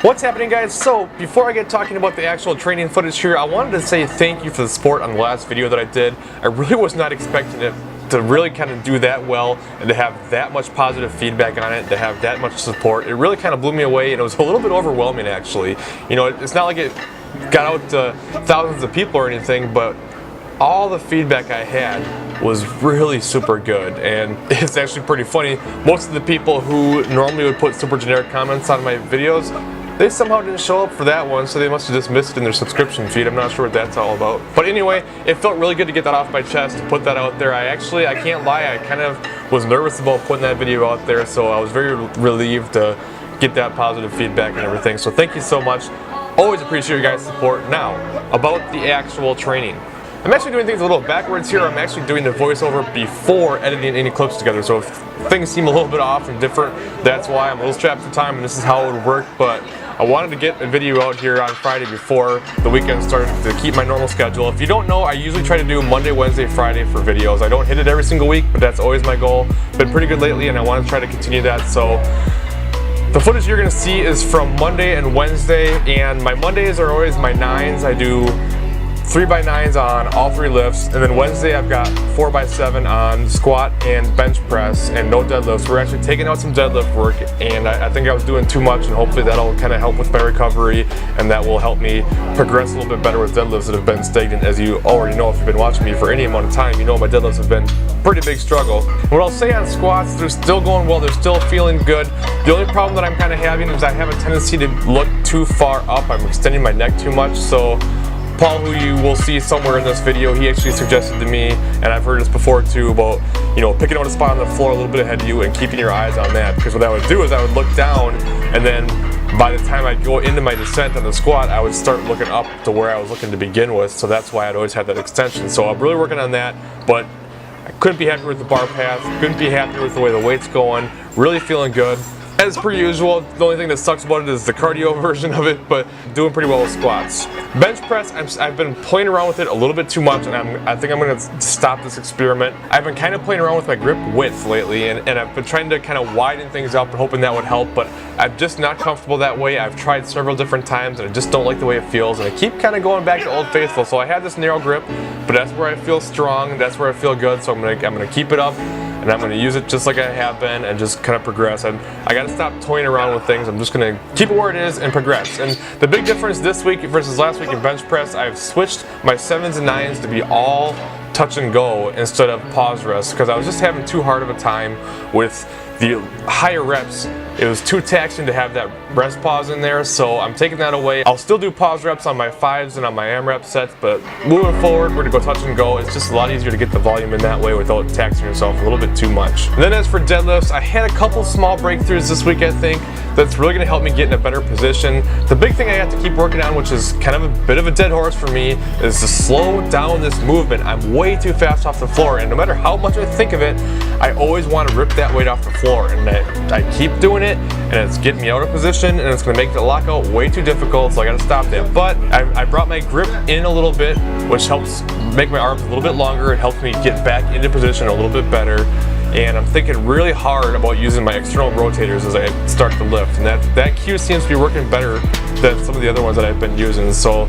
What's happening, guys? So before I get talking about the actual training footage here, I wanted to say thank you for the support on the last video that I did. I really was not expecting it to really kind of do that well and to have that much positive feedback on it, to have that much support. It really kind of blew me away, and it was a little bit overwhelming actually. You know, it's not like it got out to thousands of people or anything, but all the feedback I had was really super good, and it's actually pretty funny. Most of the people who normally would put super generic comments on my videos, they somehow didn't show up for that one, so they must have just missed it in their subscription feed. I'm not sure what that's all about. But anyway, it felt really good to get that off my chest, to put that out there. I can't lie, I kind of was nervous about putting that video out there, so I was very relieved to get that positive feedback and everything. So thank you so much. Always appreciate your guys' support. Now, about the actual training. I'm actually doing things a little backwards here. I'm actually doing the voiceover before editing any clips together. So if things seem a little bit off and different, that's why. I'm a little strapped for time, and this is how it would work. But I wanted to get a video out here on Friday before the weekend started to keep my normal schedule. If you don't know, I usually try to do Monday, Wednesday, Friday for videos. I don't hit it every single week, but that's always my goal. Been pretty good lately, and I want to try to continue that. So the footage you're going to see is from Monday and Wednesday, and my Mondays are always my 9s. I do 3x9s on all 3 lifts, and then Wednesday I've got 4x7 on squat and bench press and no deadlifts. We're actually taking out some deadlift work, and I think I was doing too much, and hopefully that'll kind of help with my recovery, and that will help me progress a little bit better with deadlifts that have been stagnant. As you already know, if you've been watching me for any amount of time, you know my deadlifts have been a pretty big struggle. What I'll say on squats, they're still going well, they're still feeling good. The only problem that I'm kind of having is I have a tendency to look too far up. I'm extending my neck too much. So Paul, who you will see somewhere in this video, he actually suggested to me, and I've heard this before too, about, you know, picking out a spot on the floor a little bit ahead of you and keeping your eyes on that. Because what I would do is I would look down, and then by the time I go into my descent on the squat, I would start looking up to where I was looking to begin with. So that's why I'd always have that extension. So I'm really working on that, but I couldn't be happier with the bar path, couldn't be happier with the way the weight's going, really feeling good. As per usual, the only thing that sucks about it is the cardio version of it, but doing pretty well with squats. Bench press, I've been playing around with it a little bit too much, and I think I'm going to stop this experiment. I've been kind of playing around with my grip width lately, and I've been trying to kind of widen things up and hoping that would help, but I'm just not comfortable that way. I've tried several different times, and I just don't like the way it feels, and I keep kind of going back to Old Faithful. So I have this narrow grip, but that's where I feel strong, that's where I feel good, so I'm gonna keep it up, and I'm going to use it just like I have been and just kind of progress. I got to stop toying around with things. I'm just going to keep it where it is and progress. And the big difference this week versus last week in bench press, I've switched my 7s and 9s to be all touch and go instead of pause rest, because I was just having too hard of a time with the higher reps. It was too taxing to have that rest pause in there, so I'm taking that away. I'll still do pause reps on my 5s and on my AMRAP sets, but moving forward, we're gonna go touch and go. It's just a lot easier to get the volume in that way without taxing yourself a little bit too much. And then as for deadlifts, I had a couple small breakthroughs this week, I think, that's really gonna help me get in a better position. The big thing I have to keep working on, which is kind of a bit of a dead horse for me, is to slow down this movement. I'm way too fast off the floor, and no matter how much I think of it, I always want to rip that weight off the floor, and I keep doing it, and it's getting me out of position, and it's going to make the lockout way too difficult, so I got to stop that. But I brought my grip in a little bit, which helps make my arms a little bit longer. It helps me get back into position a little bit better, and I'm thinking really hard about using my external rotators as I start to lift, and that cue seems to be working better than some of the other ones that I've been using. So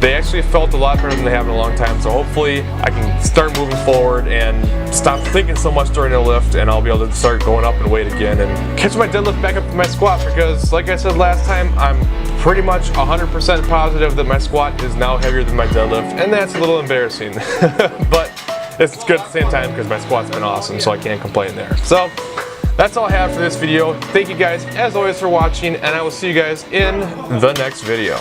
they actually felt a lot better than they have in a long time, so hopefully I can start moving forward and stop thinking so much during the lift, and I'll be able to start going up in weight again and catch my deadlift back up to my squat, because like I said last time, I'm pretty much 100% positive that my squat is now heavier than my deadlift, and that's a little embarrassing. But it's good at the same time because my squat's been awesome, so I can't complain there. So that's all I have for this video. Thank you guys as always for watching, and I will see you guys in the next video.